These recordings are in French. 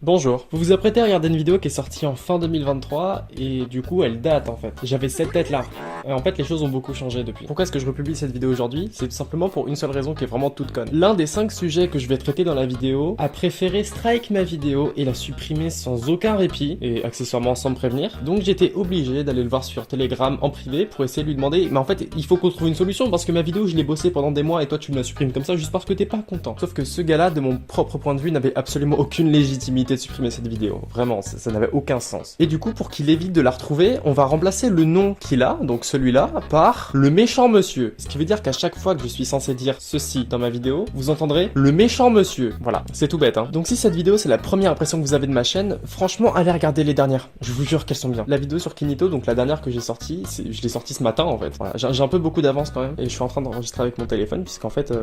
Bonjour, vous vous apprêtez à regarder une vidéo qui est sortie en fin 2023 et du coup elle date en fait. J'avais cette tête là. Et en fait les choses ont beaucoup changé depuis. Pourquoi est-ce que je republie cette vidéo aujourd'hui? C'est tout simplement pour une seule raison qui est vraiment toute conne. L'un des 5 sujets que je vais traiter dans la vidéo a préféré strike ma vidéo et la supprimer sans aucun répit et accessoirement sans me prévenir. Donc j'étais obligé d'aller le voir sur Telegram en privé pour essayer de lui demander mais en fait il faut qu'on trouve une solution parce que ma vidéo je l'ai bossée pendant des mois et toi tu me la supprimes comme ça juste parce que t'es pas content. Sauf que ce gars là de mon propre point de vue n'avait absolument aucune légitimité de supprimer cette vidéo, vraiment, ça n'avait aucun sens. Et du coup, pour qu'il évite de la retrouver, on va remplacer le nom qu'il a, donc celui-là, par le méchant monsieur. Ce qui veut dire qu'à chaque fois que je suis censé dire ceci dans ma vidéo, vous entendrez le méchant monsieur. Voilà, c'est tout bête, hein. Donc si cette vidéo c'est la première impression que vous avez de ma chaîne, franchement, allez regarder les dernières. Je vous jure qu'elles sont bien. La vidéo sur Kinito, donc la dernière que j'ai sortie, je l'ai sortie ce matin en fait. Voilà, j'ai un peu beaucoup d'avance quand même, et je suis en train d'enregistrer avec mon téléphone, puisqu'en fait,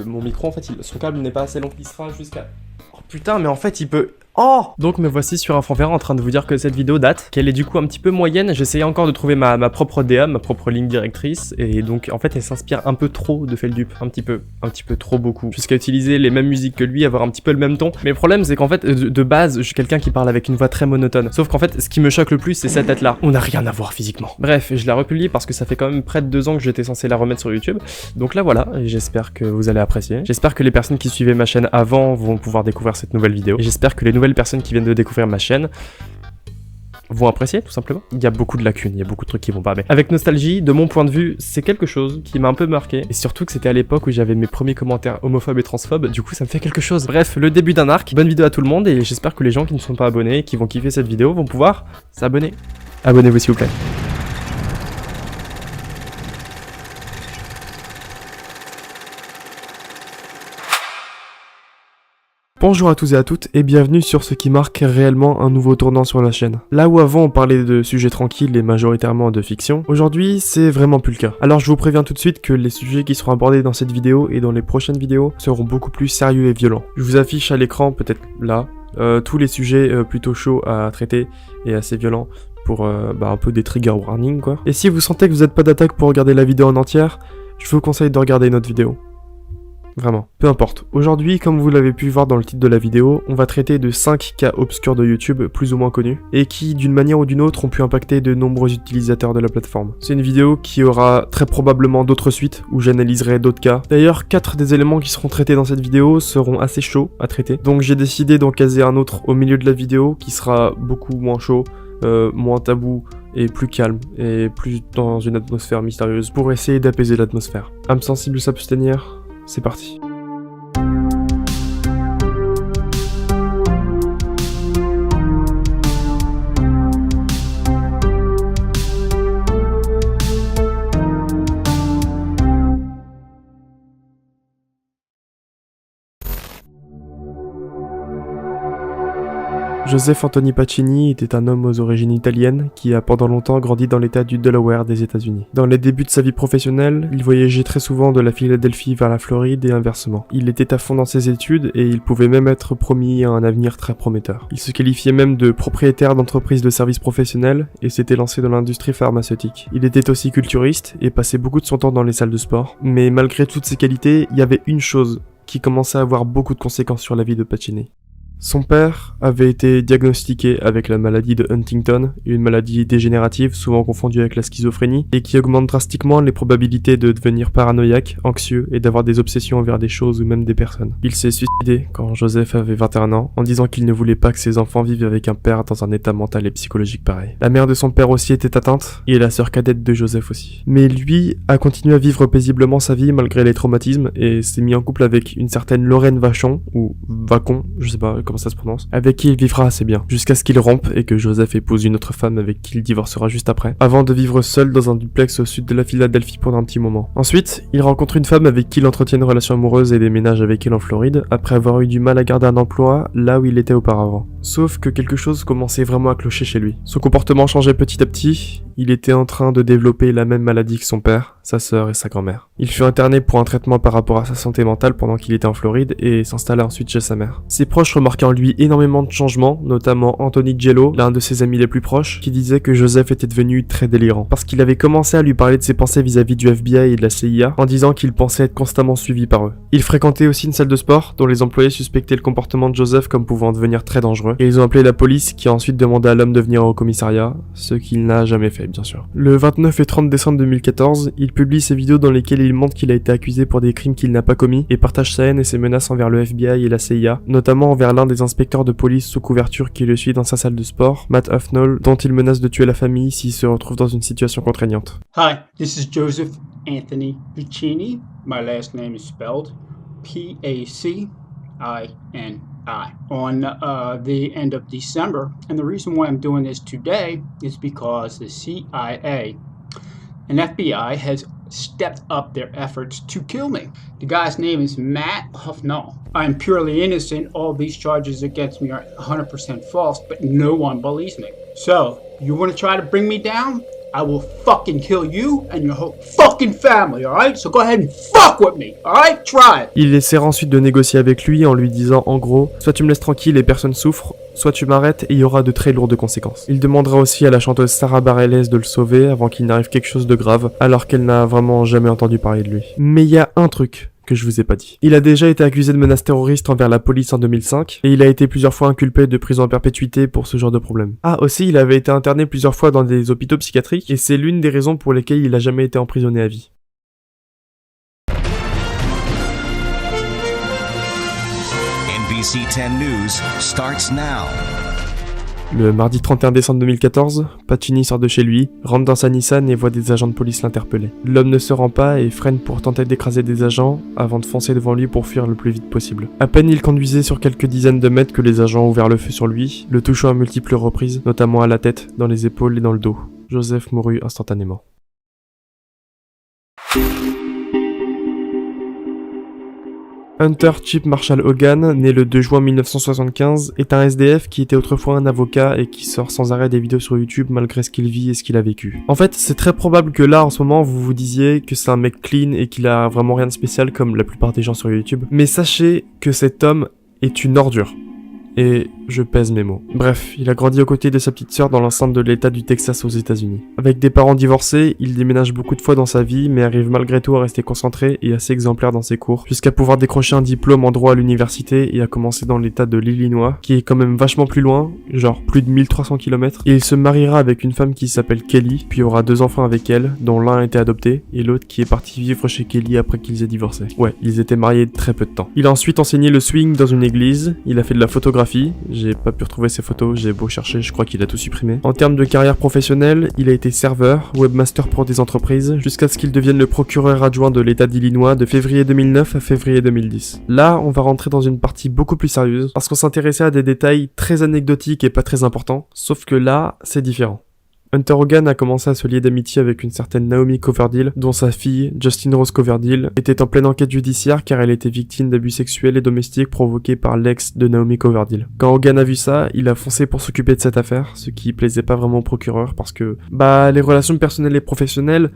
mon micro, en fait, son câble n'est pas assez long, il sera jusqu'à... Oh putain, mais en fait, il peut... Oh! Donc me voici sur un fond vert en train de vous dire que cette vidéo date, qu'elle est du coup un petit peu moyenne. J'essayais encore de trouver ma propre DA, ma propre ligne directrice, et donc en fait elle s'inspire un peu trop de Feldup, un petit peu trop beaucoup, jusqu'à utiliser les mêmes musiques que lui, avoir un petit peu le même ton. Mais le problème c'est qu'en fait de base je suis quelqu'un qui parle avec une voix très monotone, sauf qu'en fait ce qui me choque le plus c'est cette tête là, on n'a rien à voir physiquement. Bref, je la republie parce que ça fait quand même près de 2 ans que j'étais censé la remettre sur YouTube, donc là voilà, j'espère que vous allez apprécier, j'espère que les personnes qui suivaient ma chaîne avant vont pouvoir découvrir cette nouvelle vidéo, et j'espère que les nouvelles personnes qui viennent de découvrir ma chaîne vont apprécier tout simplement. Il y a beaucoup de lacunes, il y a beaucoup de trucs qui vont pas, mais avec nostalgie, de mon point de vue, c'est quelque chose qui m'a un peu marqué, et surtout que c'était à l'époque où j'avais mes premiers commentaires homophobes et transphobes, du coup ça me fait quelque chose. Bref, le début d'un arc, bonne vidéo à tout le monde, et j'espère que les gens qui ne sont pas abonnés, qui vont kiffer cette vidéo, vont pouvoir s'abonner. Abonnez-vous s'il vous plaît. Bonjour à tous et à toutes et bienvenue sur ce qui marque réellement un nouveau tournant sur la chaîne. Là où avant on parlait de sujets tranquilles et majoritairement de fiction, aujourd'hui c'est vraiment plus le cas. Alors je vous préviens tout de suite que les sujets qui seront abordés dans cette vidéo et dans les prochaines vidéos seront beaucoup plus sérieux et violents. Je vous affiche à l'écran, peut-être là, tous les sujets plutôt chauds à traiter et assez violents pour un peu des trigger warnings quoi. Et si vous sentez que vous n'êtes pas d'attaque pour regarder la vidéo en entière, je vous conseille de regarder notre vidéo. Vraiment, peu importe. Aujourd'hui, comme vous l'avez pu voir dans le titre de la vidéo, on va traiter de 5 cas obscurs de YouTube, plus ou moins connus, et qui, d'une manière ou d'une autre, ont pu impacter de nombreux utilisateurs de la plateforme. C'est une vidéo qui aura très probablement d'autres suites, où j'analyserai d'autres cas. D'ailleurs, 4 des éléments qui seront traités dans cette vidéo seront assez chauds à traiter, donc j'ai décidé d'en caser un autre au milieu de la vidéo, qui sera beaucoup moins chaud, moins tabou, et plus calme, et plus dans une atmosphère mystérieuse, pour essayer d'apaiser l'atmosphère. Âme sensible s'abstenir. C'est parti. Joseph Anthony Pacini était un homme aux origines italiennes qui a pendant longtemps grandi dans l'état du Delaware des États-Unis. Dans les débuts de sa vie professionnelle, il voyageait très souvent de la Philadelphie vers la Floride et inversement. Il était à fond dans ses études et il pouvait même être promis à un avenir très prometteur. Il se qualifiait même de propriétaire d'entreprise de services professionnels et s'était lancé dans l'industrie pharmaceutique. Il était aussi culturiste et passait beaucoup de son temps dans les salles de sport. Mais malgré toutes ses qualités, il y avait une chose qui commençait à avoir beaucoup de conséquences sur la vie de Pacini. Son père avait été diagnostiqué avec la maladie de Huntington, une maladie dégénérative souvent confondue avec la schizophrénie, et qui augmente drastiquement les probabilités de devenir paranoïaque, anxieux et d'avoir des obsessions envers des choses ou même des personnes. Il s'est suicidé quand Joseph avait 21 ans, en disant qu'il ne voulait pas que ses enfants vivent avec un père dans un état mental et psychologique pareil. La mère de son père aussi était atteinte, et la sœur cadette de Joseph aussi. Mais lui a continué à vivre paisiblement sa vie malgré les traumatismes, et s'est mis en couple avec une certaine Lorraine Vachon, ou Vacon, je sais pas comment ça se prononce, avec qui il vivra assez bien, jusqu'à ce qu'il rompe et que Joseph épouse une autre femme avec qui il divorcera juste après, avant de vivre seul dans un duplex au sud de la Philadelphie pendant un petit moment. Ensuite, il rencontre une femme avec qui il entretient une relation amoureuse et déménage avec elle en Floride, après avoir eu du mal à garder un emploi là où il était auparavant. Sauf que quelque chose commençait vraiment à clocher chez lui. Son comportement changeait petit à petit, il était en train de développer la même maladie que son père, sa sœur et sa grand-mère. Il fut interné pour un traitement par rapport à sa santé mentale pendant qu'il était en Floride et s'installa ensuite chez sa mère. Ses proches remarquaient en lui énormément de changements, notamment Anthony Jello, l'un de ses amis les plus proches, qui disait que Joseph était devenu très délirant, parce qu'il avait commencé à lui parler de ses pensées vis-à-vis du FBI et de la CIA, en disant qu'il pensait être constamment suivi par eux. Il fréquentait aussi une salle de sport, dont les employés suspectaient le comportement de Joseph comme pouvant devenir très dangereux, dangereux, et ils ont appelé la police qui a ensuite demandé à l'homme de venir au commissariat, ce qu'il n'a jamais fait bien sûr. Le 29 et 30 décembre 2014, il publie ses vidéos dans lesquelles il montre qu'il a été accusé pour des crimes qu'il n'a pas commis, et partage sa haine et ses menaces envers le FBI et la CIA, notamment envers l'un des inspecteurs de police sous couverture qui le suit dans sa salle de sport, Matt Huffnall, dont il menace de tuer la famille s'il se retrouve dans une situation contraignante. Hi, this is Joseph Anthony Puccini. My last name is spelled P-A-C-I-N-I. On the end of December, and the reason why I'm doing this today is because the CIA and FBI has stepped up their efforts to kill me. The guy's name is Matt Huffnall. I am purely innocent. All these charges against me are 100% false, but no one believes me. So, you want to try to bring me down? I will fucking kill you and your whole fucking family, alright? So go ahead and fuck with me, alright? Try it! Il essaiera ensuite de négocier avec lui en lui disant en gros, soit tu me laisses tranquille et personne souffre, soit tu m'arrêtes et il y aura de très lourdes conséquences. Il demandera aussi à la chanteuse Sarah Bareilles de le sauver avant qu'il n'arrive quelque chose de grave, alors qu'elle n'a vraiment jamais entendu parler de lui. Mais il y a un truc que je vous ai pas dit. Il a déjà été accusé de menaces terroristes envers la police en 2005, et il a été plusieurs fois inculpé de prison à perpétuité pour ce genre de problème. Ah, aussi, il avait été interné plusieurs fois dans des hôpitaux psychiatriques, et c'est l'une des raisons pour lesquelles il a jamais été emprisonné à vie. NBC 10 News starts now. Le mardi 31 décembre 2014, Pacini sort de chez lui, rentre dans sa Nissan et voit des agents de police l'interpeller. L'homme ne se rend pas et freine pour tenter d'écraser des agents avant de foncer devant lui pour fuir le plus vite possible. À peine il conduisait sur quelques dizaines de mètres que les agents ont ouvert le feu sur lui, le touchant à multiples reprises, notamment à la tête, dans les épaules et dans le dos. Joseph mourut instantanément. Hunter Chip Marshall Hogan, né le 2 juin 1975, est un SDF qui était autrefois un avocat et qui sort sans arrêt des vidéos sur YouTube malgré ce qu'il vit et ce qu'il a vécu. En fait, c'est très probable que là, en ce moment, vous vous disiez que c'est un mec clean et qu'il a vraiment rien de spécial comme la plupart des gens sur YouTube. Mais sachez que cet homme est une ordure. Et je pèse mes mots. Bref, il a grandi aux côtés de sa petite sœur dans l'enceinte de l'état du Texas aux États-Unis. Avec des parents divorcés, il déménage beaucoup de fois dans sa vie, mais arrive malgré tout à rester concentré et assez exemplaire dans ses cours, jusqu'à pouvoir décrocher un diplôme en droit à l'université et à commencer dans l'état de l'Illinois, qui est quand même vachement plus loin, genre plus de 1300 km. Et il se mariera avec une femme qui s'appelle Kelly, puis aura 2 enfants avec elle, dont l'un a été adopté, et l'autre qui est parti vivre chez Kelly après qu'ils aient divorcé. Ouais, ils étaient mariés très peu de temps. Il a ensuite enseigné le swing dans une église, il a fait de la photographie, j'ai pas pu retrouver ses photos, j'ai beau chercher, je crois qu'il a tout supprimé. En termes de carrière professionnelle, il a été serveur, webmaster pour des entreprises, jusqu'à ce qu'il devienne le procureur adjoint de l'état d'Illinois de février 2009 à février 2010. Là, on va rentrer dans une partie beaucoup plus sérieuse, parce qu'on s'intéressait à des détails très anecdotiques et pas très importants, sauf que là, c'est différent. Hunter Hogan a commencé à se lier d'amitié avec une certaine Naomi Coverdale, dont sa fille, Justine Rose Coverdale, était en pleine enquête judiciaire car elle était victime d'abus sexuels et domestiques provoqués par l'ex de Naomi Coverdale. Quand Hogan a vu ça, il a foncé pour s'occuper de cette affaire, ce qui plaisait pas vraiment au procureur parce que, les relations personnelles et professionnelles,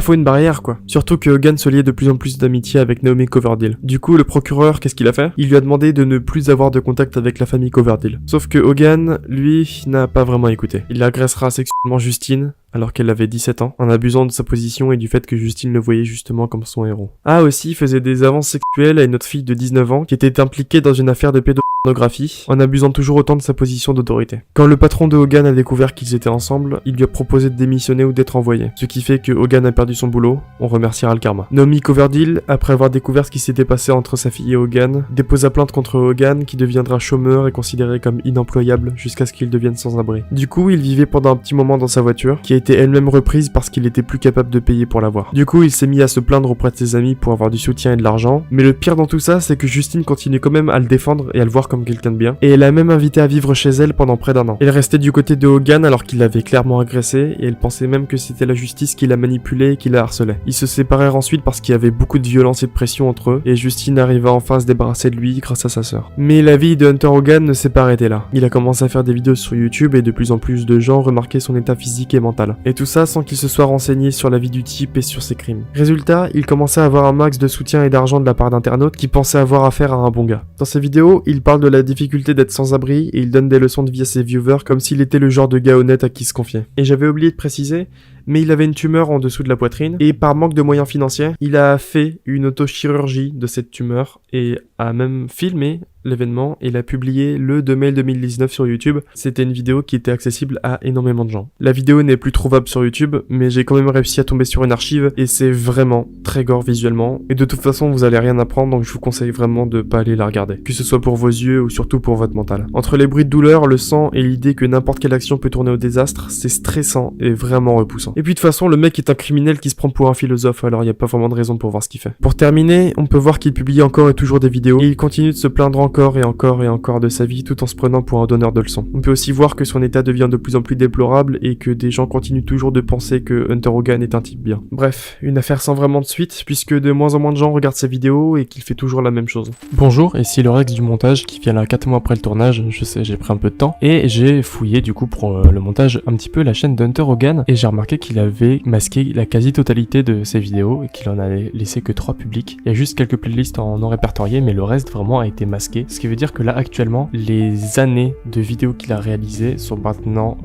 faut une barrière quoi. Surtout que Hogan se liait de plus en plus d'amitié avec Naomi Coverdale. Du coup, le procureur, qu'est-ce qu'il a fait? Il lui a demandé de ne plus avoir de contact avec la famille Coverdale. Sauf que Hogan, lui, n'a pas vraiment écouté. Il agressera sexuellement Justine, alors qu'elle avait 17 ans, en abusant de sa position et du fait que Justine le voyait justement comme son héros. Ah aussi, il faisait des avances sexuelles à une autre fille de 19 ans qui était impliquée dans une affaire de pédopornographie, en abusant toujours autant de sa position d'autorité. Quand le patron de Hogan a découvert qu'ils étaient ensemble, il lui a proposé de démissionner ou d'être envoyé, ce qui fait que Hogan a perdu son boulot, on remerciera le karma. Naomi Coverdale, après avoir découvert ce qui s'était passé entre sa fille et Hogan, déposa plainte contre Hogan qui deviendra chômeur et considéré comme inemployable jusqu'à ce qu'il devienne sans abri. Du coup, il vivait pendant un petit moment dans sa voiture, qui a été elle-même reprise parce qu'il était plus capable de payer pour l'avoir. Du coup, il s'est mis à se plaindre auprès de ses amis pour avoir du soutien et de l'argent, mais le pire dans tout ça, c'est que Justine continue quand même à le défendre et à le voir comme quelqu'un de bien, et elle a même invité à vivre chez elle pendant près d'1 an. Elle restait du côté de Hogan alors qu'il l'avait clairement agressé, et elle pensait même que c'était la justice qui l'a manipulé et qui la harcelait. Ils se séparèrent ensuite parce qu'il y avait beaucoup de violence et de pression entre eux, et Justine arriva enfin à se débarrasser de lui grâce à sa sœur. Mais la vie de Hunter Hogan ne s'est pas arrêtée là. Il a commencé à faire des vidéos sur YouTube et de plus en plus de gens remarquaient son état physique et mental. Et tout ça sans qu'il se soit renseigné sur la vie du type et sur ses crimes. Résultat, il commençait à avoir un max de soutien et d'argent de la part d'internautes qui pensaient avoir affaire à un bon gars. Dans ses vidéos, il parle de la difficulté d'être sans abri et il donne des leçons de vie à ses viewers comme s'il était le genre de gars honnête à qui se confier. Et j'avais oublié de préciser, mais il avait une tumeur en dessous de la poitrine, et par manque de moyens financiers, il a fait une autochirurgie de cette tumeur, et a même filmé l'événement et l'a publié le 2 mai 2019 sur YouTube. C'était une vidéo qui était accessible à énormément de gens. La vidéo n'est plus trouvable sur YouTube, mais j'ai quand même réussi à tomber sur une archive et c'est vraiment très gore visuellement. Et de toute façon, vous allez rien apprendre, donc je vous conseille vraiment de pas aller la regarder. Que ce soit pour vos yeux ou surtout pour votre mental. Entre les bruits de douleur, le sang et l'idée que n'importe quelle action peut tourner au désastre, c'est stressant et vraiment repoussant. Et puis de toute façon, le mec est un criminel qui se prend pour un philosophe, alors il n'y a pas vraiment de raison pour voir ce qu'il fait. Pour terminer, on peut voir qu'il publie encore et toujours des vidéos et il continue de se plaindre encore et encore de sa vie tout en se prenant pour un donneur de leçons. On peut aussi voir que son état devient de plus en plus déplorable et que des gens continuent toujours de penser que Hunter Hogan est un type bien. Bref, une affaire sans vraiment de suite puisque de moins en moins de gens regardent ses vidéos et qu'il fait toujours la même chose. Bonjour, ici le Rex du montage qui vient là 4 mois après le tournage, je sais j'ai pris un peu de temps et j'ai fouillé du coup pour le montage un petit peu la chaîne d'Hunter Hogan et j'ai remarqué qu'il avait masqué la quasi-totalité de ses vidéos et qu'il en avait laissé que 3 publics. Il y a juste quelques playlists en non répertoriées mais le reste vraiment a été masqué, ce qui veut dire que là actuellement les années de vidéos qu'il a réalisées sont maintenant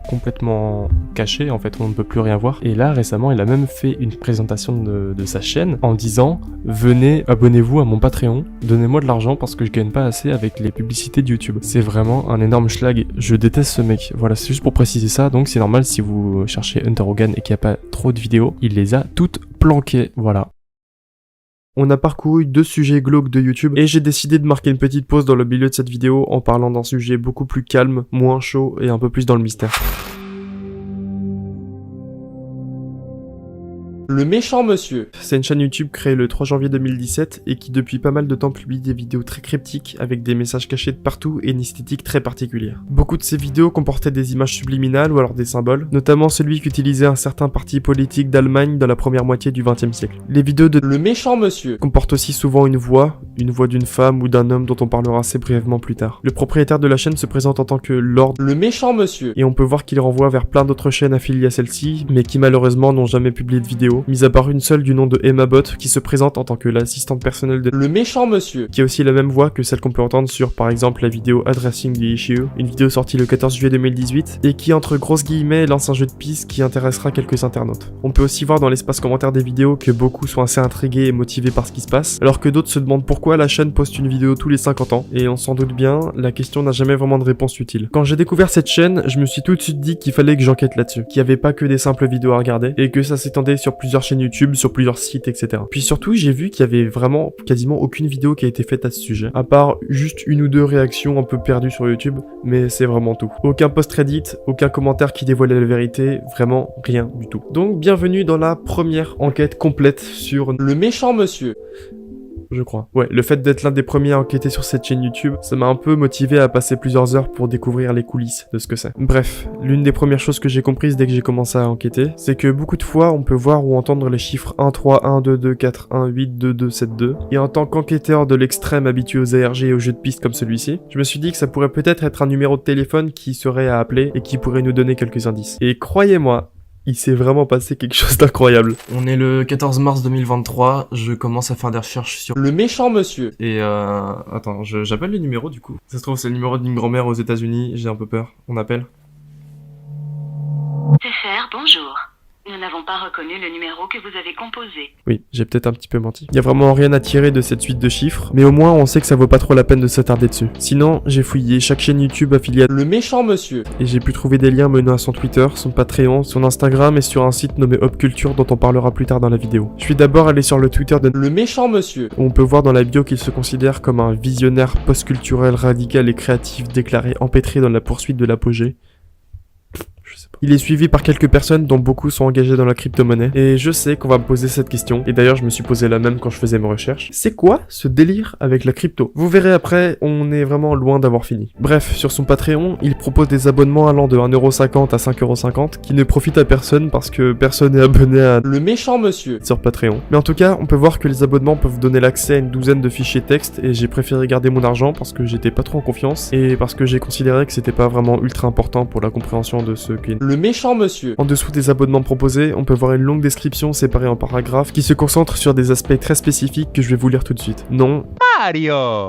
complètement cachées, en fait on ne peut plus rien voir. Et là récemment il a même fait une présentation de sa chaîne en disant venez abonnez-vous à mon Patreon, donnez-moi de l'argent parce que je gagne pas assez avec les publicités de YouTube. C'est vraiment un énorme schlag, je déteste ce mec. Voilà, c'est juste pour préciser ça, donc c'est normal si vous cherchez Hunter Hogan et qu'il n'y a pas trop de vidéos, il les a toutes planquées, voilà. On a parcouru 2 sujets glauques de YouTube et j'ai décidé de marquer une petite pause dans le milieu de cette vidéo en parlant d'un sujet beaucoup plus calme, moins chaud et un peu plus dans le mystère. Le méchant monsieur. C'est une chaîne YouTube créée le 3 janvier 2017 et qui depuis pas mal de temps publie des vidéos très cryptiques avec des messages cachés de partout et une esthétique très particulière. Beaucoup de ces vidéos comportaient des images subliminales ou alors des symboles, notamment celui qu'utilisait un certain parti politique d'Allemagne dans la première moitié du XXe siècle. Les vidéos de Le méchant monsieur comportent aussi souvent une voix d'une femme ou d'un homme dont on parlera assez brièvement plus tard. Le propriétaire de la chaîne se présente en tant que Lord Le méchant monsieur et on peut voir qu'il renvoie vers plein d'autres chaînes affiliées à celle-ci, mais qui malheureusement n'ont jamais publié de vidéo, mis à part une seule du nom de Emma Bot qui se présente en tant que l'assistante personnelle de Le méchant monsieur, qui a aussi la même voix que celle qu'on peut entendre sur par exemple la vidéo Addressing the Issue, une vidéo sortie le 14 juillet 2018 et qui entre grosses guillemets lance un jeu de piste qui intéressera quelques internautes. On peut aussi voir dans l'espace commentaire des vidéos que beaucoup sont assez intrigués et motivés par ce qui se passe, alors que d'autres se demandent pourquoi la chaîne poste une vidéo tous les 50 ans, et on s'en doute bien, la question n'a jamais vraiment de réponse utile. Quand j'ai découvert cette chaîne, je me suis tout de suite dit qu'il fallait que j'enquête là-dessus, qu'il n'y avait pas que des simples vidéos à regarder, et que ça s'étendait sur plusieurs chaînes YouTube, sur plusieurs sites, etc. Puis surtout, j'ai vu qu'il y avait vraiment quasiment aucune vidéo qui a été faite à ce sujet, à part juste une ou deux réactions un peu perdues sur YouTube, mais c'est vraiment tout. Aucun post Reddit, aucun commentaire qui dévoilait la vérité, vraiment rien du tout. Donc bienvenue dans la première enquête complète sur Le méchant monsieur. Je crois. Ouais, le fait d'être l'un des premiers à enquêter sur cette chaîne YouTube, ça m'a un peu motivé à passer plusieurs heures pour découvrir les coulisses de ce que c'est. Bref, l'une des premières choses que j'ai comprises dès que j'ai commencé à enquêter, c'est que beaucoup de fois, on peut voir ou entendre les chiffres 1, 3, 1, 2, 2, 4, 1, 8, 2, 2, 7, 2. Et en tant qu'enquêteur de l'extrême habitué aux ARG et aux jeux de piste comme celui-ci, je me suis dit que ça pourrait peut-être être un numéro de téléphone qui serait à appeler et qui pourrait nous donner quelques indices. Et croyez-moi, il s'est vraiment passé quelque chose d'incroyable. On est le 14 mars 2023, je commence à faire des recherches sur Le méchant monsieur. Et attends, j'appelle le numéro du coup. Ça se trouve c'est le numéro d'une grand-mère aux États-Unis, j'ai un peu peur. On appelle. FR, bonjour. Nous n'avons pas reconnu le numéro que vous avez composé. Oui, j'ai peut-être un petit peu menti. Il y a vraiment rien à tirer de cette suite de chiffres, mais au moins on sait que ça vaut pas trop la peine de s'attarder dessus. Sinon, j'ai fouillé chaque chaîne YouTube affiliée à Le méchant monsieur. et j'ai pu trouver des liens menant à son Twitter, son Patreon, son Instagram et sur un site nommé Hop Culture dont on parlera plus tard dans la vidéo. Je suis d'abord allé sur le Twitter de Le méchant monsieur. où on peut voir dans la bio qu'il se considère comme un visionnaire post-culturel radical et créatif déclaré empêtré dans la poursuite de l'apogée. Je sais pas. Il est suivi par quelques personnes dont beaucoup sont engagées dans la crypto-monnaie. Et je sais qu'on va me poser cette question. Et d'ailleurs, je me suis posé la même quand je faisais mes recherches. C'est quoi ce délire avec la crypto? Vous verrez après, on est vraiment loin d'avoir fini. Bref, sur son Patreon, il propose des abonnements allant de 1,50€ à 5,50€ qui ne profitent à personne parce que personne n'est abonné à Le méchant monsieur. sur Patreon. Mais en tout cas, on peut voir que les abonnements peuvent donner l'accès à une douzaine de fichiers texte et j'ai préféré garder mon argent parce que j'étais pas trop en confiance et parce que j'ai considéré que c'était pas vraiment ultra important pour la compréhension de ce qu'est film. Le méchant monsieur. En dessous des abonnements proposés, on peut voir une longue description séparée en paragraphes qui se concentre sur des aspects très spécifiques que je vais vous lire tout de suite. Nom.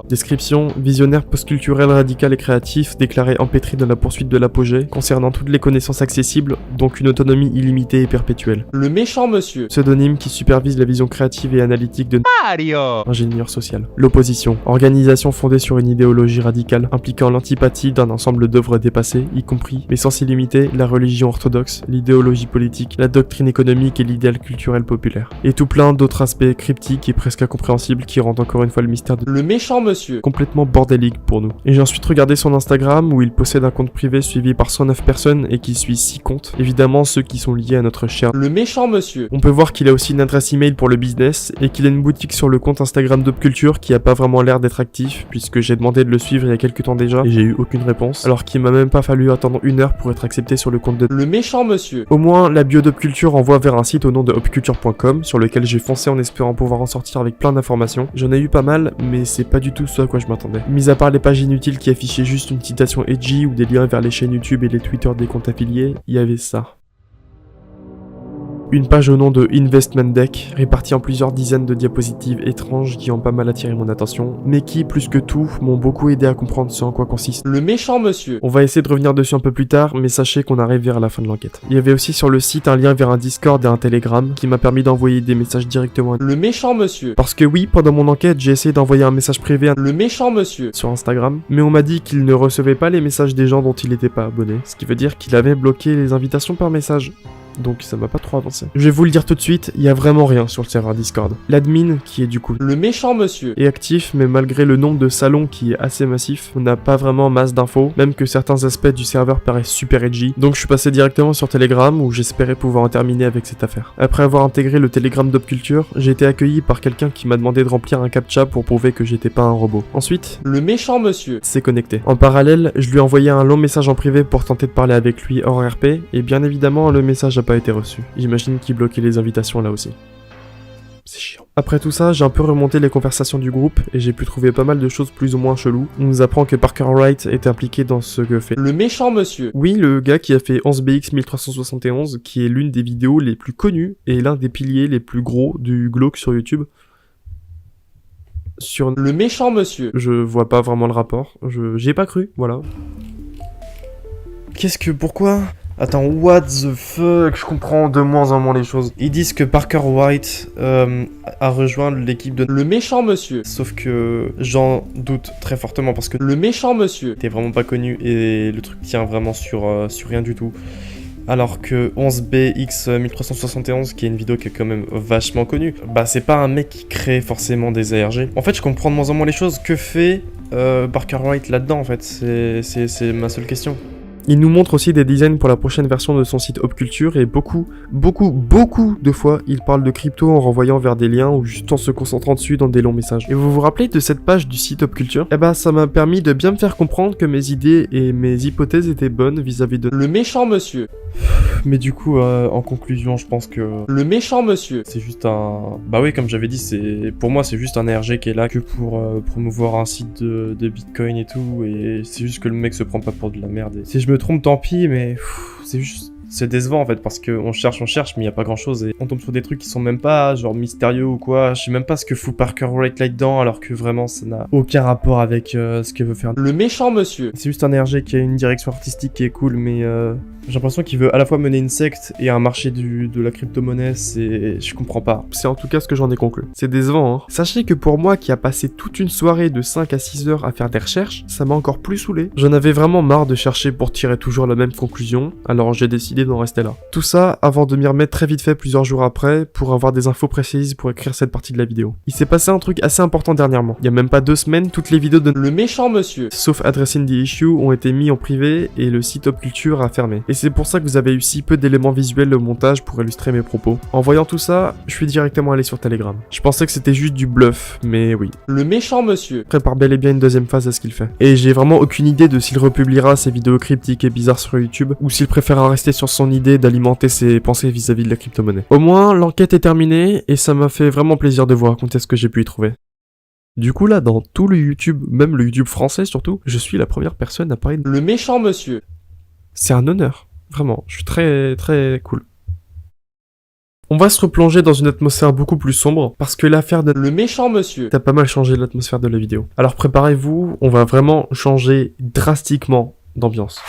Description, visionnaire postculturel radical et créatif, déclaré empêtré dans la poursuite de l'apogée, concernant toutes les connaissances accessibles, donc une autonomie illimitée et perpétuelle. Le méchant monsieur. Pseudonyme qui supervise la vision créative et analytique de ingénieur social. L'opposition, organisation fondée sur une idéologie radicale, impliquant l'antipathie d'un ensemble d'œuvres dépassées, y compris, mais sans s'y limiter, la religion orthodoxe, l'idéologie politique, la doctrine économique et l'idéal culturel populaire. Et tout plein d'autres aspects cryptiques et presque incompréhensibles qui rendent encore une fois le mystère de Le méchant monsieur. complètement bordélique pour nous. Et j'ai ensuite regardé son Instagram où il possède un compte privé suivi par 109 personnes et qui suit 6 comptes, évidemment ceux qui sont liés à notre cher. Le méchant monsieur. On peut voir qu'il a aussi une adresse email pour le business et qu'il a une boutique sur le compte Instagram d'Opculture qui a pas vraiment l'air d'être actif puisque j'ai demandé de le suivre il y a quelques temps déjà et j'ai eu aucune réponse, alors qu'il m'a même pas fallu attendre 1 heure pour être accepté sur le compte de... Le méchant monsieur. Au moins, la bio d'Opculture envoie vers un site au nom de opculture.com sur lequel j'ai foncé en espérant pouvoir en sortir avec plein d'informations. J'en ai eu pas mal, mais c'est pas du tout ce à quoi je m'attendais. Mis à part les pages inutiles qui affichaient juste une citation edgy ou des liens vers les chaînes YouTube et les Twitter des comptes affiliés, il y avait ça. Une page au nom de Investment Deck, répartie en plusieurs dizaines de diapositives étranges qui ont pas mal attiré mon attention, mais qui, plus que tout, m'ont beaucoup aidé à comprendre ce en quoi consiste. Le méchant monsieur. On va essayer de revenir dessus un peu plus tard, mais sachez qu'on arrive vers la fin de l'enquête. Il y avait aussi sur le site un lien vers un Discord et un Telegram qui m'a permis d'envoyer des messages directement. Le méchant monsieur. Parce que oui, pendant mon enquête, j'ai essayé d'envoyer un message privé Le méchant monsieur. sur Instagram, mais on m'a dit qu'il ne recevait pas les messages des gens dont il n'était pas abonné, ce qui veut dire qu'il avait bloqué les invitations par message. Donc ça m'a pas trop avancé. Je vais vous le dire tout de suite, il y a vraiment rien sur le serveur Discord. L'admin, qui est du coup Le méchant monsieur. est actif, mais malgré le nombre de salons qui est assez massif, on n'a pas vraiment masse d'infos, même que certains aspects du serveur paraissent super edgy. Donc je suis passé directement sur Telegram où j'espérais pouvoir en terminer avec cette affaire. Après avoir intégré le Telegram d'Opculture, j'ai été accueilli par quelqu'un qui m'a demandé de remplir un captcha pour prouver que j'étais pas un robot. Ensuite, Le méchant monsieur. c'est connecté. En parallèle, je lui ai envoyé un long message en privé pour tenter de parler avec lui hors RP, et bien évidemment, le message n'a pas été reçu. J'imagine qu'il bloquait les invitations là aussi. C'est chiant. Après tout ça, j'ai un peu remonté les conversations du groupe, et j'ai pu trouver pas mal de choses plus ou moins cheloues. On nous apprend que Parker Wright est impliqué dans ce que fait. Le méchant monsieur. Oui, le gars qui a fait 11BX 1371, qui est l'une des vidéos les plus connues, et l'un des piliers les plus gros du glauque sur YouTube. Sur... Le méchant monsieur. Je vois pas vraiment le rapport. J'y ai pas cru, voilà. Pourquoi ? Attends, what the fuck? Je comprends de moins en moins les choses. Ils disent que Parker Wright a rejoint l'équipe de... Le méchant monsieur. Sauf que j'en doute très fortement parce que Le méchant monsieur. t'es vraiment pas connu et le truc tient vraiment sur rien du tout. Alors que 11BX 1371, qui est une vidéo qui est quand même vachement connue, bah c'est pas un mec qui crée forcément des ARG. En fait, je comprends de moins en moins les choses. Que fait Parker Wright là-dedans, en fait? C'est ma seule question. Il nous montre aussi des designs pour la prochaine version de son site Opculture et beaucoup de fois, il parle de crypto en renvoyant vers des liens ou juste en se concentrant dessus dans des longs messages. Et vous vous rappelez de cette page du site Opculture? Eh bah, ça m'a permis de bien me faire comprendre que mes idées et mes hypothèses étaient bonnes vis-à-vis de... Le méchant monsieur. Mais du coup, en conclusion, je pense que... Le méchant monsieur. c'est juste un... Bah oui, comme j'avais dit, pour moi, c'est juste un ARG qui est là que pour promouvoir un site de Bitcoin et tout, et c'est juste que le mec se prend pas pour de la merde. Et si je me trompe, tant pis, mais c'est juste... C'est décevant en fait, parce qu'on cherche, mais il y a pas grand chose, et on tombe sur des trucs qui sont même pas genre mystérieux ou quoi. Je sais même pas ce que fout Parker Wright là-dedans, alors que vraiment ça n'a aucun rapport avec ce que veut faire. Le méchant monsieur. C'est juste un RG qui a une direction artistique qui est cool, mais j'ai l'impression qu'il veut à la fois mener une secte et un marché de la crypto-monnaie, je comprends pas. C'est en tout cas ce que j'en ai conclu. C'est décevant, hein. Sachez que pour moi qui a passé toute une soirée de 5 à 6 heures à faire des recherches, ça m'a encore plus saoulé. J'en avais vraiment marre de chercher pour tirer toujours la même conclusion, alors j'ai décidé d'en rester là. Tout ça avant de m'y remettre très vite fait plusieurs jours après pour avoir des infos précises pour écrire cette partie de la vidéo. Il s'est passé un truc assez important dernièrement. Il y a même pas 2 semaines, toutes les vidéos de Le méchant monsieur. sauf Addressing the Issue ont été mis en privé et le site Opculture a fermé. Et c'est pour ça que vous avez eu si peu d'éléments visuels au montage pour illustrer mes propos. En voyant tout ça, je suis directement allé sur Telegram. Je pensais que c'était juste du bluff, mais oui. Le méchant monsieur. Prépare bel et bien une deuxième phase à ce qu'il fait. Et j'ai vraiment aucune idée de s'il republiera ses vidéos cryptiques et bizarres sur YouTube, ou s'il préférera rester sur son idée d'alimenter ses pensées vis-à-vis de la crypto-monnaie. Au moins, l'enquête est terminée, et ça m'a fait vraiment plaisir de vous raconter ce que j'ai pu y trouver. Du coup là, dans tout le YouTube, même le YouTube français surtout, je suis la première personne à parler de... Le méchant monsieur. C'est un honneur. Vraiment, je suis très très cool. On va se replonger dans une atmosphère beaucoup plus sombre, parce que l'affaire de Le méchant monsieur. ça a pas mal changé l'atmosphère de la vidéo. Alors préparez-vous, on va vraiment changer drastiquement d'ambiance.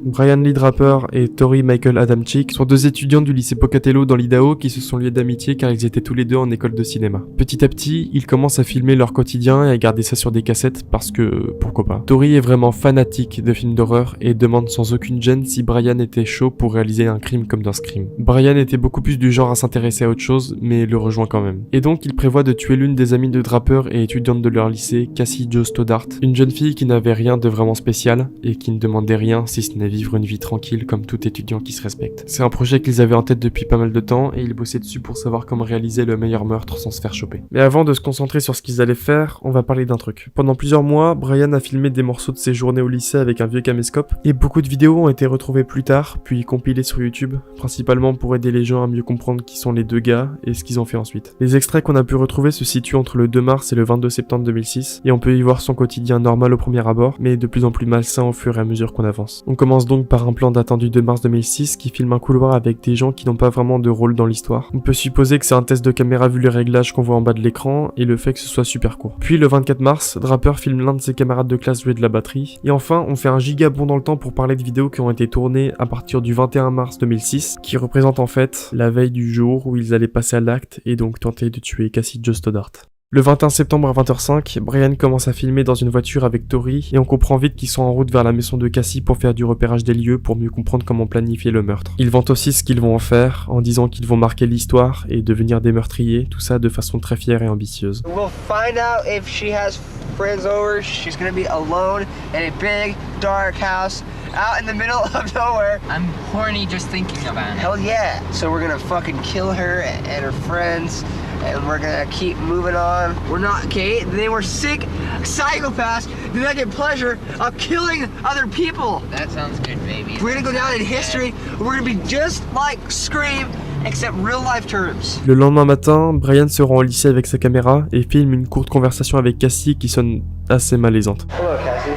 Brian Lee Draper et Tori Michael Adamczyk sont deux étudiants du lycée Pocatello dans l'Idaho qui se sont liés d'amitié car ils étaient tous les deux en école de cinéma. Petit à petit, ils commencent à filmer leur quotidien et à garder ça sur des cassettes parce que, pourquoi pas. Tori est vraiment fanatique de films d'horreur et demande sans aucune gêne si Brian était chaud pour réaliser un crime comme dans Scream. Brian était beaucoup plus du genre à s'intéresser à autre chose, mais le rejoint quand même. Et donc il prévoit de tuer l'une des amies de Draper et étudiante de leur lycée, Cassie Jo Stoddart, une jeune fille qui n'avait rien de vraiment spécial et qui ne demandait rien si ce n'est vivre une vie tranquille comme tout étudiant qui se respecte. C'est un projet qu'ils avaient en tête depuis pas mal de temps et ils bossaient dessus pour savoir comment réaliser le meilleur meurtre sans se faire choper. Mais avant de se concentrer sur ce qu'ils allaient faire, on va parler d'un truc. Pendant plusieurs mois, Brian a filmé des morceaux de ses journées au lycée avec un vieux caméscope et beaucoup de vidéos ont été retrouvées plus tard, puis compilées sur YouTube, principalement pour aider les gens à mieux comprendre qui sont les deux gars et ce qu'ils ont fait ensuite. Les extraits qu'on a pu retrouver se situent entre le 2 mars et le 22 septembre 2006 et on peut y voir son quotidien normal au premier abord, mais de plus en plus malsain au fur et à mesure qu'on avance. On commence donc par un plan datant du 2 mars 2006 qui filme un couloir avec des gens qui n'ont pas vraiment de rôle dans l'histoire. On peut supposer que c'est un test de caméra vu les réglages qu'on voit en bas de l'écran et le fait que ce soit super court. Puis le 24 mars, Draper filme l'un de ses camarades de classe jouer de la batterie. Et enfin, on fait un giga bond dans le temps pour parler de vidéos qui ont été tournées à partir du 21 mars 2006, qui représente en fait la veille du jour où ils allaient passer à l'acte et donc tenter de tuer Cassie Jo Stoddart. Le 21 septembre à 20h05, Brian commence à filmer dans une voiture avec Tori et on comprend vite qu'ils sont en route vers la maison de Cassie pour faire du repérage des lieux pour mieux comprendre comment planifier le meurtre. Ils vantent aussi ce qu'ils vont en faire en disant qu'ils vont marquer l'histoire et devenir des meurtriers, tout ça de façon très fière et ambitieuse. We'll find out if she has friends over. She's gonna be alone in a big, dark house out in the middle of nowhere. I'm horny just thinking about it. Hell yeah. So we're gonna fucking kill her and her friends. And we're gonna keep moving on. We're not, okay? They were sick psychopaths that get pleasure of killing other people. That sounds good, baby. We're gonna go down in history. We're gonna be just like Scream, except real life terms. Le lendemain matin, Brian se rend au lycée avec sa caméra et filme une courte conversation avec Cassie qui sonne assez malaisante. Hello, Cassie.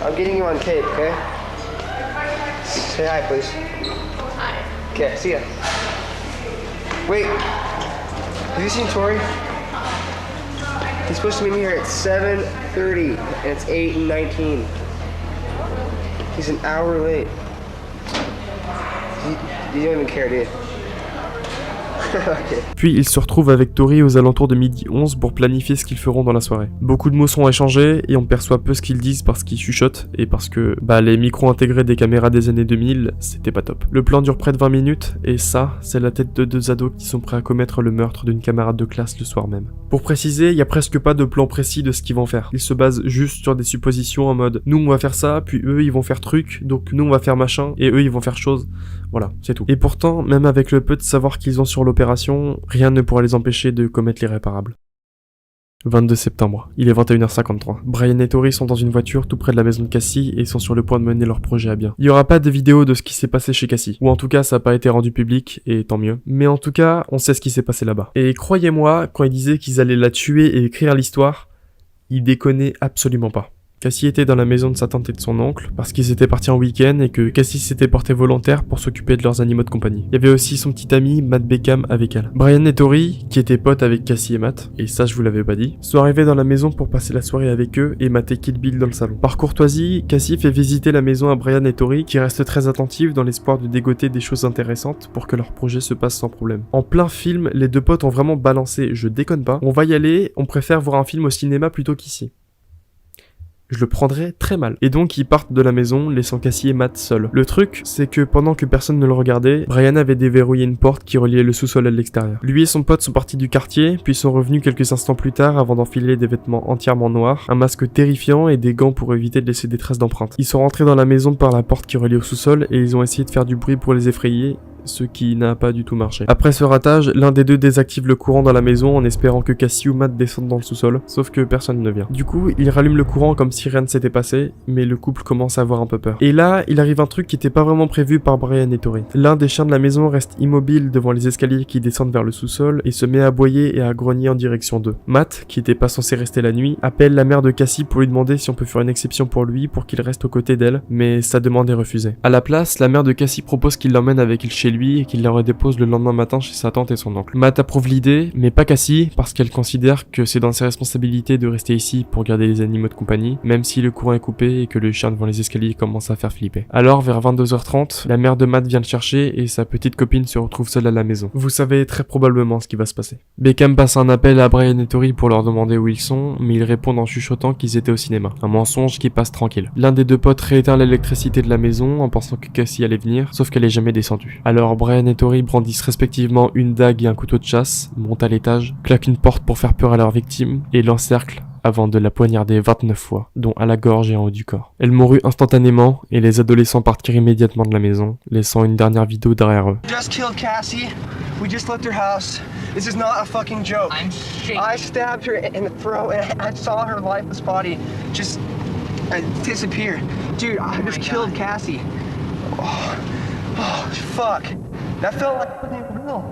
I'm getting you on tape, okay? Say hi, please. Hi. Okay, see ya. Wait, have you seen Tori? He's supposed to meet me here at 7:30, and it's 8:19. He's an hour late. You don't even care, do you? Okay. Puis ils se retrouvent avec Tori aux alentours de 12h11 pour planifier ce qu'ils feront dans la soirée. Beaucoup de mots sont échangés et on perçoit peu ce qu'ils disent parce qu'ils chuchotent et parce que les micros intégrés des caméras des années 2000, c'était pas top. Le plan dure près de 20 minutes et ça, c'est la tête de deux ados qui sont prêts à commettre le meurtre d'une camarade de classe le soir même. Pour préciser, il y a presque pas de plan précis de ce qu'ils vont faire. Ils se basent juste sur des suppositions en mode nous on va faire ça, puis eux ils vont faire truc, donc nous on va faire machin et eux ils vont faire chose. Voilà, c'est tout. Et pourtant, même avec le peu de savoir qu'ils ont sur l'opération, rien ne pourra les empêcher de commettre l'irréparable. 22 septembre, il est 21h53. Brian et Tori sont dans une voiture tout près de la maison de Cassie et sont sur le point de mener leur projet à bien. Il y aura pas de vidéo de ce qui s'est passé chez Cassie, ou en tout cas ça n'a pas été rendu public, et tant mieux. Mais en tout cas, on sait ce qui s'est passé là-bas. Et croyez-moi, quand ils disaient qu'ils allaient la tuer et écrire l'histoire, ils déconnaient absolument pas. Cassie était dans la maison de sa tante et de son oncle, parce qu'ils étaient partis en week-end et que Cassie s'était portée volontaire pour s'occuper de leurs animaux de compagnie. Il y avait aussi son petit ami Matt Beckham avec elle. Brian et Tori, qui étaient potes avec Cassie et Matt, et ça je vous l'avais pas dit, sont arrivés dans la maison pour passer la soirée avec eux et mater Kill Bill dans le salon. Par courtoisie, Cassie fait visiter la maison à Brian et Tori, qui restent très attentifs dans l'espoir de dégoter des choses intéressantes pour que leur projet se passe sans problème. En plein film, les deux potes ont vraiment balancé, je déconne pas, on va y aller, on préfère voir un film au cinéma plutôt qu'ici. Je le prendrais très mal. Et donc ils partent de la maison, laissant Cassie et Matt seuls. Le truc, c'est que pendant que personne ne le regardait, Brian avait déverrouillé une porte qui reliait le sous-sol à l'extérieur. Lui et son pote sont partis du quartier, puis sont revenus quelques instants plus tard avant d'enfiler des vêtements entièrement noirs, un masque terrifiant et des gants pour éviter de laisser des traces d'empreintes. Ils sont rentrés dans la maison par la porte qui reliait au sous-sol et ils ont essayé de faire du bruit pour les effrayer, ce qui n'a pas du tout marché. Après ce ratage, l'un des deux désactive le courant dans la maison en espérant que Cassie ou Matt descendent dans le sous-sol, sauf que personne ne vient. Du coup, il rallume le courant comme si rien ne s'était passé, mais le couple commence à avoir un peu peur. Et là, il arrive un truc qui n'était pas vraiment prévu par Brian et Tori. L'un des chiens de la maison reste immobile devant les escaliers qui descendent vers le sous-sol et se met à aboyer et à grogner en direction d'eux. Matt, qui était pas censé rester la nuit, appelle la mère de Cassie pour lui demander si on peut faire une exception pour lui pour qu'il reste aux côtés d'elle, mais sa demande est refusée. À la place, la mère de Cassie propose qu'il l'emmène avec elle chez lui et qu'il la redépose le lendemain matin chez sa tante et son oncle. Matt approuve l'idée, mais pas Cassie, parce qu'elle considère que c'est dans ses responsabilités de rester ici pour garder les animaux de compagnie, même si le courant est coupé et que le chien devant les escaliers commence à faire flipper. Alors, vers 22h30, la mère de Matt vient le chercher et sa petite copine se retrouve seule à la maison. Vous savez très probablement ce qui va se passer. Beckham passe un appel à Brian et Tori pour leur demander où ils sont, mais ils répondent en chuchotant qu'ils étaient au cinéma. Un mensonge qui passe tranquille. L'un des deux potes rééteint l'électricité de la maison en pensant que Cassie allait venir, sauf qu'elle est jamais descendue. Alors Brian et Tori brandissent respectivement une dague et un couteau de chasse, montent à l'étage, claquent une porte pour faire peur à leur victime et l'encerclent avant de la poignarder 29 fois, dont à la gorge et en haut du corps. Elle mourut instantanément et les adolescents partirent immédiatement de la maison, laissant une dernière vidéo derrière eux. Just killed Cassie. We just left her house. This is not a fucking joke. I'm shaking. I stabbed her in the throat and I saw her lifeless body just disappear. Dude, I just killed Cassie. Oh, fuck. That felt like fucking real.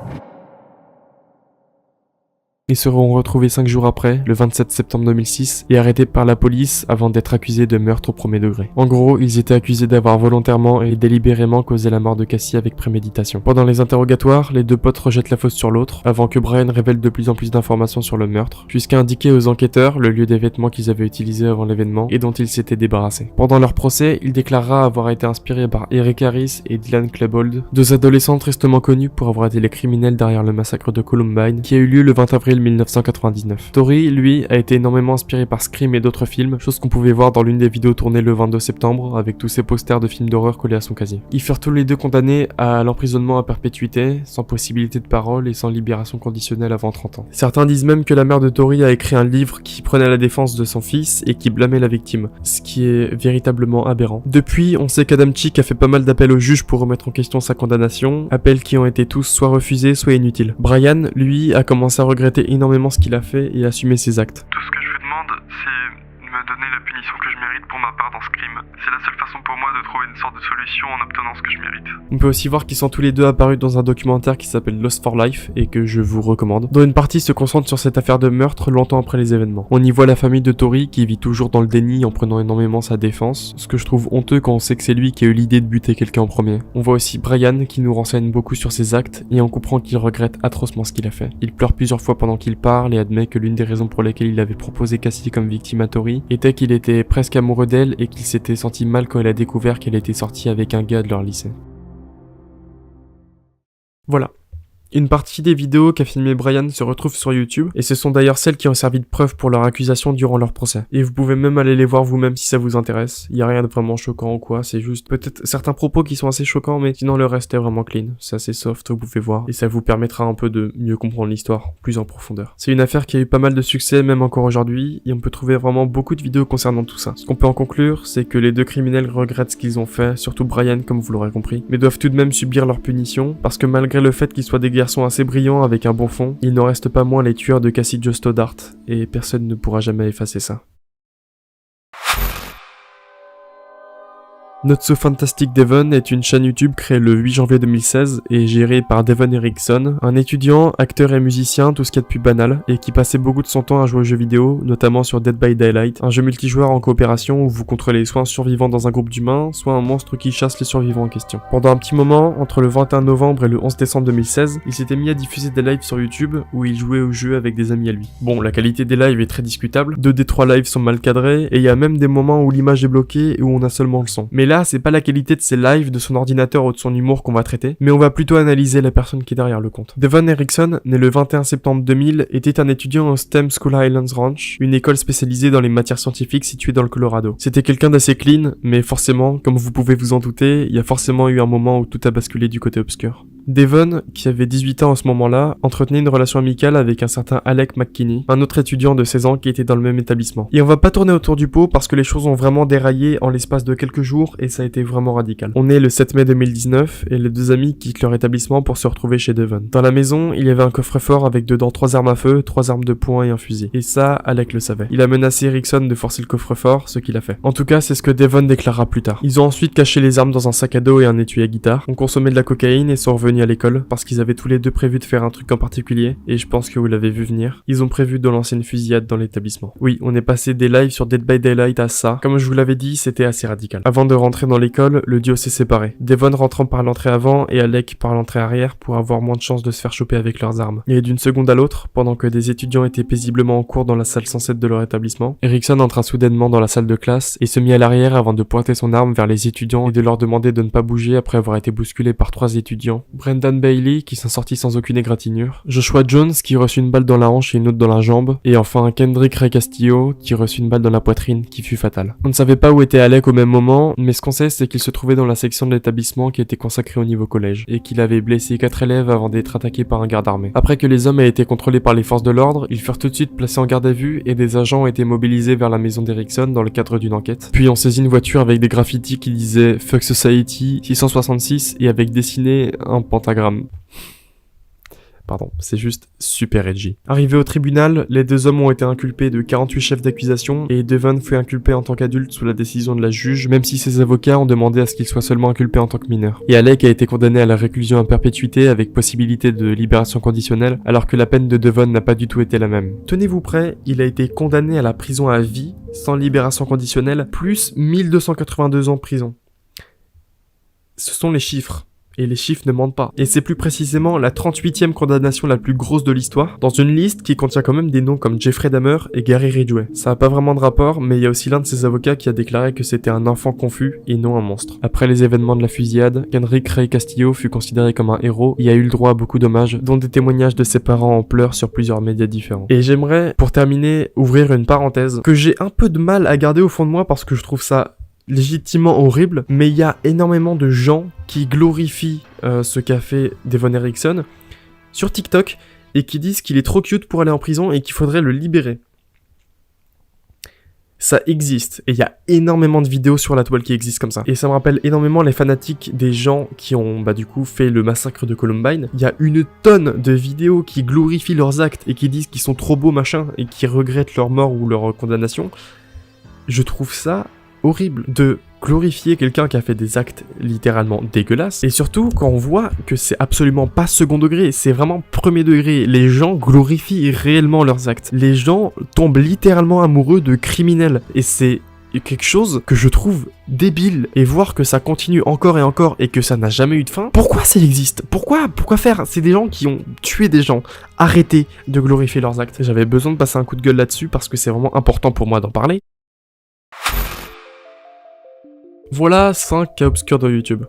Ils seront retrouvés 5 jours après, le 27 septembre 2006, et arrêtés par la police avant d'être accusés de meurtre au premier degré. En gros, ils étaient accusés d'avoir volontairement et délibérément causé la mort de Cassie avec préméditation. Pendant les interrogatoires, les deux potes rejettent la faute sur l'autre, avant que Brian révèle de plus en plus d'informations sur le meurtre, jusqu'à indiquer aux enquêteurs le lieu des vêtements qu'ils avaient utilisés avant l'événement et dont ils s'étaient débarrassés. Pendant leur procès, il déclarera avoir été inspiré par Eric Harris et Dylan Klebold, deux adolescents tristement connus pour avoir été les criminels derrière le massacre de Columbine, qui a eu lieu le 20 avril 1999. Tori, lui, a été énormément inspiré par Scream et d'autres films, chose qu'on pouvait voir dans l'une des vidéos tournées le 22 septembre, avec tous ces posters de films d'horreur collés à son casier. Ils furent tous les deux condamnés à l'emprisonnement à perpétuité, sans possibilité de parole et sans libération conditionnelle avant 30 ans. Certains disent même que la mère de Tori a écrit un livre qui prenait la défense de son fils et qui blâmait la victime, ce qui est véritablement aberrant. Depuis, on sait qu'Adamczyk a fait pas mal d'appels au juge pour remettre en question sa condamnation, appels qui ont été tous soit refusés, soit inutiles. Brian, lui, a commencé à regretter énormément ce qu'il a fait et assumer ses actes. Tout ce que je vous demande, c'est me donner la punition que je mérite pour ma part dans ce crime. C'est la seule façon pour moi de trouver une sorte de solution en obtenant ce que je mérite. On peut aussi voir qu'ils sont tous les deux apparus dans un documentaire qui s'appelle Lost for Life et que je vous recommande, dont une partie se concentre sur cette affaire de meurtre longtemps après les événements. On y voit la famille de Tori qui vit toujours dans le déni en prenant énormément sa défense, ce que je trouve honteux quand on sait que c'est lui qui a eu l'idée de buter quelqu'un en premier. On voit aussi Brian qui nous renseigne beaucoup sur ses actes et on comprend qu'il regrette atrocement ce qu'il a fait. Il pleure plusieurs fois pendant qu'il parle et admet que l'une des raisons pour lesquelles il avait proposé Cassie comme victime à Tori était qu'il était presque amoureux d'elle et qu'il s'était senti mal quand il a découvert qu'elle était sortie avec un gars de leur lycée. Voilà. Une partie des vidéos qu'a filmé Brian se retrouve sur YouTube, et ce sont d'ailleurs celles qui ont servi de preuve pour leur accusation durant leur procès. Et vous pouvez même aller les voir vous-même si ça vous intéresse. Il y a rien de vraiment choquant ou quoi, c'est juste peut-être certains propos qui sont assez choquants, mais sinon le reste est vraiment clean. C'est assez soft, vous pouvez voir, et ça vous permettra un peu de mieux comprendre l'histoire, plus en profondeur. C'est une affaire qui a eu pas mal de succès, même encore aujourd'hui, et on peut trouver vraiment beaucoup de vidéos concernant tout ça. Ce qu'on peut en conclure, c'est que les deux criminels regrettent ce qu'ils ont fait, surtout Brian comme vous l'aurez compris, mais doivent tout de même subir leur punition, parce que malgré le fait qu'ils soient des garçons assez brillants avec un bon fond, il n'en reste pas moins les tueurs de Cassie Jo Stoddart, et personne ne pourra jamais effacer ça. Not So Fantastic Devon est une chaîne YouTube créée le 8 janvier 2016 et gérée par Devon Erickson, un étudiant, acteur et musicien, tout ce qu'il y a de plus banal, et qui passait beaucoup de son temps à jouer aux jeux vidéo, notamment sur Dead by Daylight, un jeu multijoueur en coopération où vous contrôlez soit un survivant dans un groupe d'humains, soit un monstre qui chasse les survivants en question. Pendant un petit moment, entre le 21 novembre et le 11 décembre 2016, il s'était mis à diffuser des lives sur YouTube où il jouait au jeu avec des amis à lui. Bon, la qualité des lives est très discutable, 2 des 3 lives sont mal cadrés, et il y a même des moments où l'image est bloquée et où on a seulement le son. Mais là, c'est pas la qualité de ses lives, de son ordinateur ou de son humour qu'on va traiter, mais on va plutôt analyser la personne qui est derrière le compte. Devon Erickson, né le 21 septembre 2000, était un étudiant au STEM School Highlands Ranch, une école spécialisée dans les matières scientifiques située dans le Colorado. C'était quelqu'un d'assez clean, mais forcément, comme vous pouvez vous en douter, il y a forcément eu un moment où tout a basculé du côté obscur. Devon, qui avait 18 ans à ce moment-là, entretenait une relation amicale avec un certain Alec McKinney, un autre étudiant de 16 ans qui était dans le même établissement. Et on va pas tourner autour du pot parce que les choses ont vraiment déraillé en l'espace de quelques jours et ça a été vraiment radical. On est le 7 mai 2019 et les deux amis quittent leur établissement pour se retrouver chez Devon. Dans la maison, il y avait un coffre-fort avec dedans 3 armes à feu, 3 armes de poing et un fusil. Et ça, Alec le savait. Il a menacé Erickson de forcer le coffre-fort, ce qu'il a fait. En tout cas, c'est ce que Devon déclara plus tard. Ils ont ensuite caché les armes dans un sac à dos et un étui à guitare, ont consommé de la cocaïne et sont revenus à l'école parce qu'ils avaient tous les deux prévu de faire un truc en particulier et je pense que vous l'avez vu venir. Ils ont prévu de lancer une fusillade dans l'établissement. Oui, on est passé des lives sur Dead by Daylight à ça. Comme je vous l'avais dit, c'était assez radical. Avant de rentrer dans l'école, le duo s'est séparé. Devon rentrant par l'entrée avant et Alec par l'entrée arrière pour avoir moins de chances de se faire choper avec leurs armes. Et d'une seconde à l'autre, pendant que des étudiants étaient paisiblement en cours dans la salle 107 de leur établissement, Erickson entra soudainement dans la salle de classe et se mit à l'arrière avant de pointer son arme vers les étudiants et de leur demander de ne pas bouger après avoir été bousculé par 3 étudiants. Brendan Bailey qui s'en sortit sans aucune égratignure, Joshua Jones qui reçut une balle dans la hanche et une autre dans la jambe, et enfin Kendrick Ray Castillo qui reçut une balle dans la poitrine qui fut fatale. On ne savait pas où était Alec au même moment, mais ce qu'on sait c'est qu'il se trouvait dans la section de l'établissement qui était consacrée au niveau collège, et qu'il avait blessé 4 élèves avant d'être attaqué par un garde armé. Après que les hommes aient été contrôlés par les forces de l'ordre, ils furent tout de suite placés en garde à vue et des agents ont été mobilisés vers la maison d'Erickson dans le cadre d'une enquête. Puis on saisit une voiture avec des graffitis qui disaient Fuck Society 666 et avec dessiné un pentagramme. Pardon, c'est juste super edgy. Arrivés au tribunal, les deux hommes ont été inculpés de 48 chefs d'accusation et Devon fut inculpé en tant qu'adulte sous la décision de la juge, même si ses avocats ont demandé à ce qu'il soit seulement inculpé en tant que mineur. Et Alec a été condamné à la réclusion à perpétuité avec possibilité de libération conditionnelle, alors que la peine de Devon n'a pas du tout été la même. Tenez-vous prêts, il a été condamné à la prison à vie, sans libération conditionnelle, plus 1282 ans de prison. Ce sont les chiffres. Et les chiffres ne mentent pas. Et c'est plus précisément la 38e condamnation la plus grosse de l'histoire, dans une liste qui contient quand même des noms comme Jeffrey Dahmer et Gary Ridgway. Ça a pas vraiment de rapport, mais il y a aussi l'un de ses avocats qui a déclaré que c'était un enfant confus et non un monstre. Après les événements de la fusillade, Kendrick Ray Castillo fut considéré comme un héros et a eu le droit à beaucoup d'hommages, dont des témoignages de ses parents en pleurs sur plusieurs médias différents. Et j'aimerais, pour terminer, ouvrir une parenthèse que j'ai un peu de mal à garder au fond de moi parce que je trouve ça légitimement horrible, mais il y a énormément de gens qui glorifient ce qu'a fait Devon Erickson sur TikTok et qui disent qu'il est trop cute pour aller en prison et qu'il faudrait le libérer. Ça existe, et il y a énormément de vidéos sur la toile qui existent comme ça. Et ça me rappelle énormément les fanatiques des gens qui ont du coup fait le massacre de Columbine. Il y a une tonne de vidéos qui glorifient leurs actes et qui disent qu'ils sont trop beaux machin et qui regrettent leur mort ou leur condamnation. Je trouve ça horrible de glorifier quelqu'un qui a fait des actes littéralement dégueulasses, et surtout quand on voit que c'est absolument pas second degré, c'est vraiment premier degré. Les gens glorifient réellement leurs actes, les gens tombent littéralement amoureux de criminels, et c'est quelque chose que je trouve débile. Et voir que ça continue encore et encore et que ça n'a jamais eu de fin, pourquoi ça existe? Pourquoi faire? C'est des gens qui ont tué des gens. Arrêtez de glorifier leurs actes. J'avais besoin de passer un coup de gueule là-dessus parce que c'est vraiment important pour moi d'en parler. Voilà 5 cas obscurs de YouTube.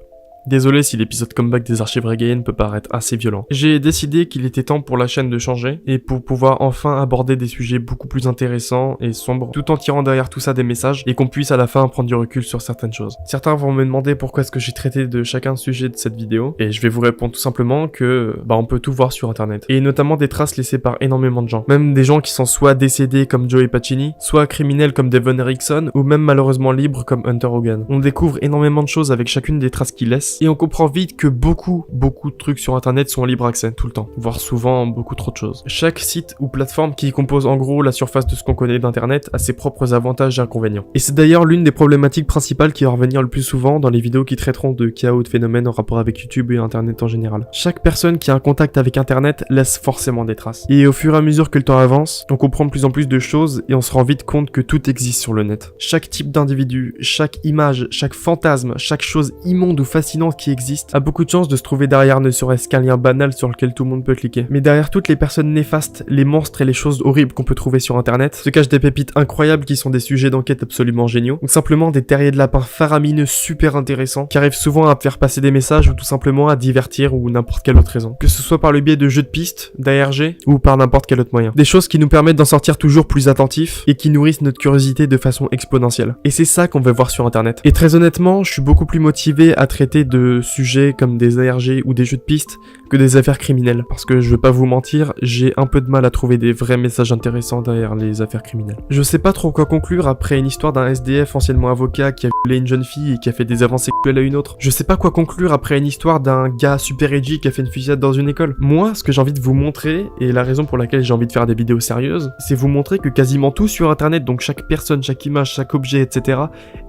Désolé si l'épisode comeback des archives régaliennes peut paraître assez violent. J'ai décidé qu'il était temps pour la chaîne de changer, et pour pouvoir enfin aborder des sujets beaucoup plus intéressants et sombres, tout en tirant derrière tout ça des messages, et qu'on puisse à la fin prendre du recul sur certaines choses. Certains vont me demander pourquoi est-ce que j'ai traité de chacun sujet de cette vidéo, et je vais vous répondre tout simplement que, on peut tout voir sur internet. Et notamment des traces laissées par énormément de gens. Même des gens qui sont soit décédés comme Joey Pacini, soit criminels comme Devon Erickson, ou même malheureusement libres comme Hunter Hogan. On découvre énormément de choses avec chacune des traces qu'ils laissent, et on comprend vite que beaucoup de trucs sur internet sont en libre accès tout le temps, voire souvent beaucoup trop de choses. Chaque site ou plateforme qui compose en gros la surface de ce qu'on connaît d'internet a ses propres avantages et inconvénients. Et c'est d'ailleurs l'une des problématiques principales qui va revenir le plus souvent dans les vidéos qui traiteront de cas ou de phénomènes en rapport avec YouTube et internet en général. Chaque personne qui a un contact avec internet laisse forcément des traces. Et au fur et à mesure que le temps avance, on comprend de plus en plus de choses et on se rend vite compte que tout existe sur le net. Chaque type d'individu, chaque image, chaque fantasme, chaque chose immonde ou fascinante qui existe a beaucoup de chances de se trouver derrière ne serait-ce qu'un lien banal sur lequel tout le monde peut cliquer. Mais derrière toutes les personnes néfastes, les monstres et les choses horribles qu'on peut trouver sur internet, se cachent des pépites incroyables qui sont des sujets d'enquête absolument géniaux, ou simplement des terriers de lapins faramineux super intéressants, qui arrivent souvent à faire passer des messages ou tout simplement à divertir ou n'importe quelle autre raison. Que ce soit par le biais de jeux de pistes, d'ARG, ou par n'importe quel autre moyen. Des choses qui nous permettent d'en sortir toujours plus attentifs et qui nourrissent notre curiosité de façon exponentielle. Et c'est ça qu'on veut voir sur internet. Et très honnêtement, je suis beaucoup plus motivé à traiter de de sujets comme des ARG ou des jeux de pistes que des affaires criminelles. Parce que je vais pas vous mentir, j'ai un peu de mal à trouver des vrais messages intéressants derrière les affaires criminelles. Je sais pas trop quoi conclure après une histoire d'un SDF anciennement avocat qui a violé une jeune fille et qui a fait des avances sexuelles à une autre. Je sais pas quoi conclure après une histoire d'un gars super edgy qui a fait une fusillade dans une école. Moi, ce que j'ai envie de vous montrer, et la raison pour laquelle j'ai envie de faire des vidéos sérieuses, c'est vous montrer que quasiment tout sur internet, donc chaque personne, chaque image, chaque objet, etc.,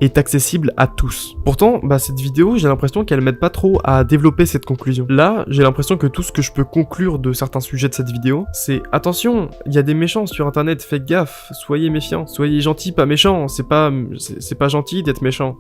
est accessible à tous. Pourtant, cette vidéo, j'ai l'impression qu'elle m'aide pas trop à développer cette conclusion. Là, j'ai l'impression que tout ce que je peux conclure de certains sujets de cette vidéo, c'est attention, il y a des méchants sur internet, faites gaffe, soyez méfiants, soyez gentils, pas méchants, c'est pas gentil d'être méchant.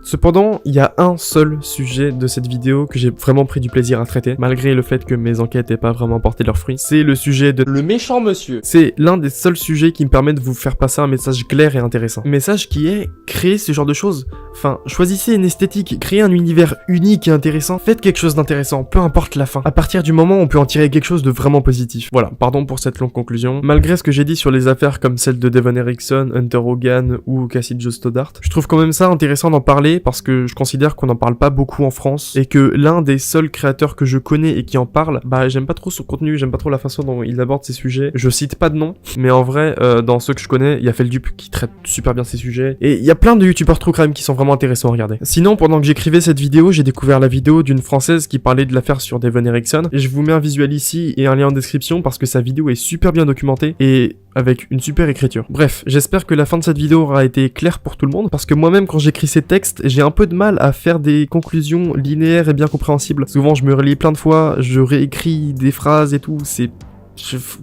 Cependant, il y a un seul sujet de cette vidéo que j'ai vraiment pris du plaisir à traiter, malgré le fait que mes enquêtes n'aient pas vraiment porté leurs fruits. C'est le sujet de Le méchant monsieur. C'est l'un des seuls sujets qui me permet de vous faire passer un message clair et intéressant. Un message qui est créer ce genre de choses. Enfin, choisissez une esthétique, créez un univers unique et intéressant, faites quelque chose d'intéressant, peu importe la fin. À partir du moment où on peut en tirer quelque chose de vraiment positif. Voilà, pardon pour cette longue conclusion. Malgré ce que j'ai dit sur les affaires comme celle de Devon Erickson, Hunter Hogan ou Cassie Jo Stoddart, je trouve quand même ça intéressant d'en parler parce que je considère qu'on n'en parle pas beaucoup en France et que l'un des seuls créateurs que je connais et qui en parle, j'aime pas trop son contenu, j'aime pas trop la façon dont il aborde ces sujets. Je cite pas de nom, mais en vrai, dans ceux que je connais, il y a Feldup qui traite super bien ces sujets et il y a plein de youtubeurs true crime qui sont vraiment intéressants à regarder. Sinon, pendant que j'écrivais cette vidéo, j'ai découvert la vidéo d'une française qui parlait de l'affaire sur Devon Erickson et je vous mets un visuel ici et un lien en description parce que sa vidéo est super bien documentée et avec une super écriture. Bref, j'espère que la fin de cette vidéo aura été claire pour tout le monde parce que moi-même quand j'écris ces textes, j'ai un peu de mal à faire des conclusions linéaires et bien compréhensibles. Souvent je me relis plein de fois, je réécris des phrases et tout,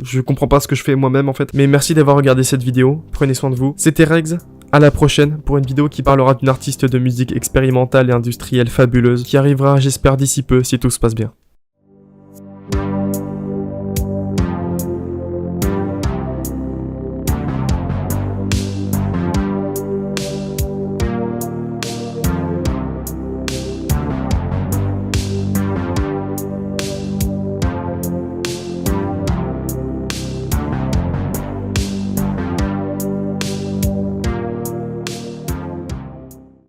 je comprends pas ce que je fais moi-même en fait. Mais merci d'avoir regardé cette vidéo, prenez soin de vous. C'était Regs, à la prochaine pour une vidéo qui parlera d'une artiste de musique expérimentale et industrielle fabuleuse qui arrivera j'espère d'ici peu si tout se passe bien.